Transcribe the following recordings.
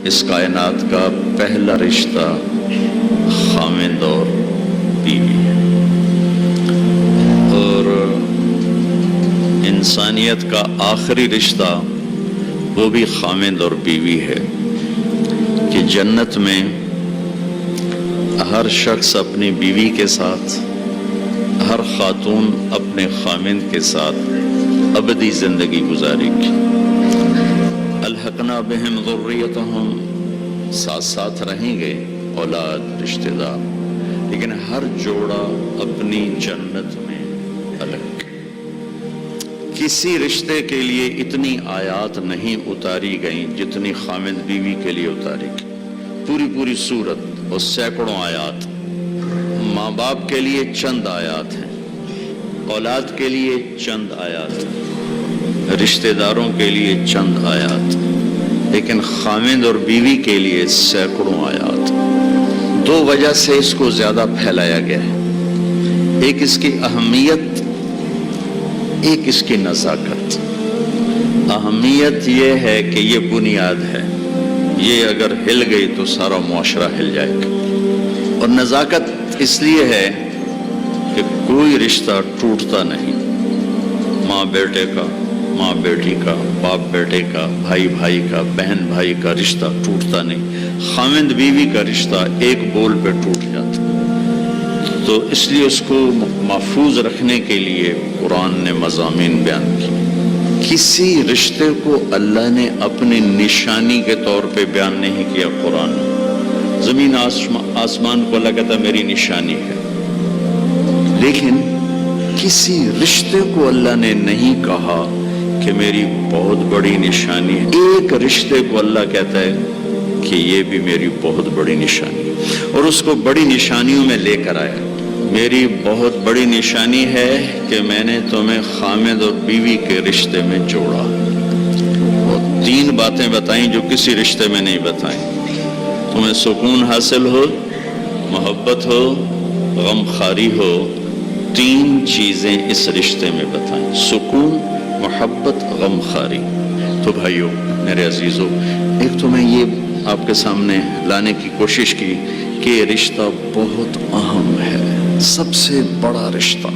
اس کائنات کا پہلا رشتہ خاوند اور بیوی ہے، اور انسانیت کا آخری رشتہ وہ بھی خاوند اور بیوی ہے کہ جنت میں ہر شخص اپنی بیوی کے ساتھ، ہر خاتون اپنے خاوند کے ساتھ ابدی زندگی گزارے گی۔ الحقنا بہم ذریتہم، ساتھ ساتھ رہیں گے اولاد رشتہ دار، لیکن ہر جوڑا اپنی جنت میں الگ۔ کسی رشتے کے لیے اتنی آیات نہیں اتاری گئیں جتنی خاوند بیوی کے لیے اتاری گئی، پوری سورت اور سینکڑوں آیات۔ ماں باپ کے لیے چند آیات ہیں، اولاد کے لیے چند آیات، رشتہ داروں کے لیے چند آیات، لیکن خاوند اور بیوی کے لیے سینکڑوں آیات۔ دو وجہ سے اس کو زیادہ پھیلایا گیا ہے، ایک اس کی اہمیت، ایک اس کی نزاکت۔ اہمیت یہ ہے کہ یہ بنیاد ہے، یہ اگر ہل گئی تو سارا معاشرہ ہل جائے گا، اور نزاکت اس لیے ہے کہ کوئی رشتہ ٹوٹتا نہیں، ماں بیٹے کا، ماں بیٹی کا، باپ بیٹے کا، بھائی بھائی کا، بہن بھائی کا رشتہ ٹوٹتا نہیں، خاوند بیوی کا رشتہ ایک بول پہ ٹوٹ جاتا۔ تو اس لیے اس کو محفوظ رکھنے کے لیے قرآن نے مضامین بیان کیے۔ کسی رشتے کو اللہ نے اپنی نشانی کے طور پہ بیان نہیں کیا قرآن میں۔ زمین آسمان کو اللہ کہتا میری نشانی ہے، لیکن کسی رشتے کو اللہ نے نہیں کہا کہ میری بہت بڑی نشانی ہے۔ ایک رشتے کو اللہ کہتا ہے کہ یہ بھی میری بہت بڑی نشانی ہے، اور اس کو بڑی نشانیوں میں لے کر آیا۔ میری بہت بڑی نشانی ہے کہ میں نے تمہیں خاوند اور بیوی کے رشتے میں جوڑا، اور تین باتیں بتائیں جو کسی رشتے میں نہیں بتائیں۔ تمہیں سکون حاصل ہو، محبت ہو، غم خاری ہو، تین چیزیں اس رشتے میں بتائیں، سکون، محبت، غم خاری۔ تو بھائیو میرے عزیزو، ایک تو میں یہ آپ کے سامنے لانے کی کوشش کی کہ یہ رشتہ بہت اہم ہے، سب سے بڑا رشتہ،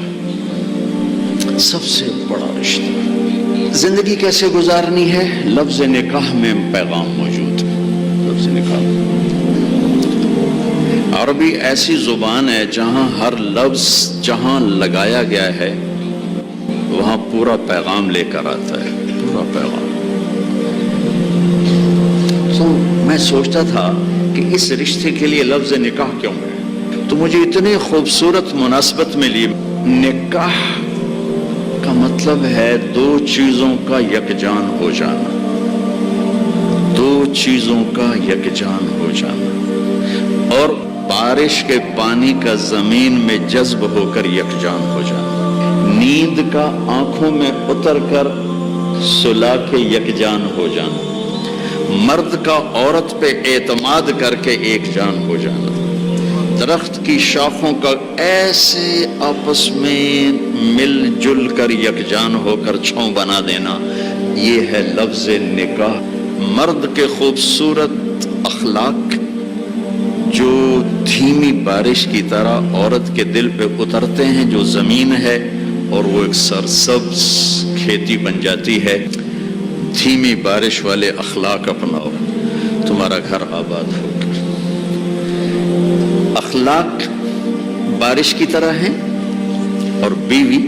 سب سے بڑا رشتہ۔ زندگی کیسے گزارنی ہے؟ لفظ نکاح میں پیغام موجود ہے۔ لفظ نکاح، عربی ایسی زبان ہے جہاں ہر لفظ جہاں لگایا گیا ہے وہاں پورا پیغام لے کر آتا ہے، پورا پیغام۔ تو میں سوچتا تھا کہ اس رشتے کے لیے لفظ نکاح کیوں ہے، تو مجھے اتنی خوبصورت مناسبت ملی۔ نکاح کا مطلب ہے دو چیزوں کا یکجان ہو جانا، دو چیزوں کا یکجان ہو جانا، اور بارش کے پانی کا زمین میں جذب ہو کر یکجان ہو جانا، نیند کا آنکھوں میں اتر کر سلا کے یکجان ہو جانا، مرد کا عورت پہ اعتماد کر کے ایک جان ہو جانا، درخت کی شاخوں کا ایسے آپس میں مل جل کر یکجان ہو کر چھاؤں بنا دینا، یہ ہے لفظ نکاح۔ مرد کے خوبصورت اخلاق جو دھیمی بارش کی طرح عورت کے دل پہ اترتے ہیں، جو زمین ہے اور وہ ایک سرسبز کھیتی بن جاتی ہے۔ دھیمی بارش والے اخلاق اپناؤ، تمہارا گھر آباد ہوگا۔ اخلاق بارش کی طرح ہیں اور بیوی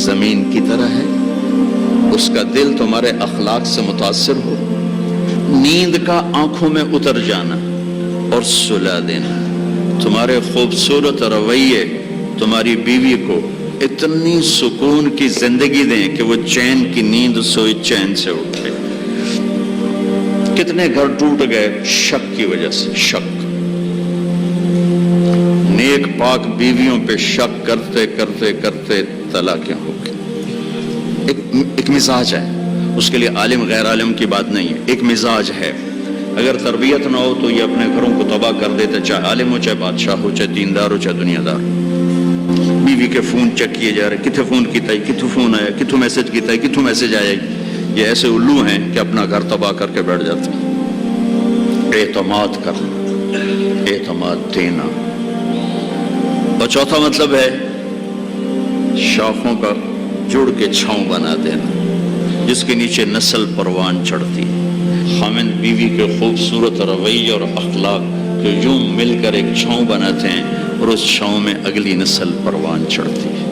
زمین کی طرح ہے، اس کا دل تمہارے اخلاق سے متاثر ہو، نیند کا آنکھوں میں اتر جانا اور سلا دینا۔ تمہارے خوبصورت رویے تمہاری بیوی کو اتنی سکون کی زندگی دیں کہ وہ چین کی نیند سوئی چین سے اٹھے۔ کتنے گھر ٹوٹ گئے شک کی وجہ سے، شک، نیک پاک بیویوں پہ شک کرتے کرتے کرتے طلاقیں ہو گئی۔ ایک مزاج ہے، اس کے لیے عالم غیر عالم کی بات نہیں ہے، ایک مزاج ہے۔ اگر تربیت نہ ہو تو یہ اپنے گھروں کو تباہ کر دیتے، چاہے عالم ہو، چاہے بادشاہ ہو، چاہے دیندار ہو، چاہے دنیا دار۔ بیوی کے فون چیک کیے جا رہے، کتنے فون کیتا ہے، کتوں فون آیا، کتوں میسج کیتا ہے، کتوں میسج آیا۔ یہ ایسے الو ہیں کہ اپنا گھر تباہ کر کے بیٹھ جاتے ہیں۔ اعتماد کرنا، اعتماد دینا۔ اور چوتھا مطلب ہے شاخوں کا جڑ کے چھاؤں بنا دینا، جس کے نیچے نسل پروان چڑھتی ہے۔ خاوند بیوی کے خوبصورت رویے اور اخلاق جو یوں مل کر ایک چھاؤں بناتے ہیں اور اس چھاؤں میں اگلی نسل پروان چڑھتی ہے۔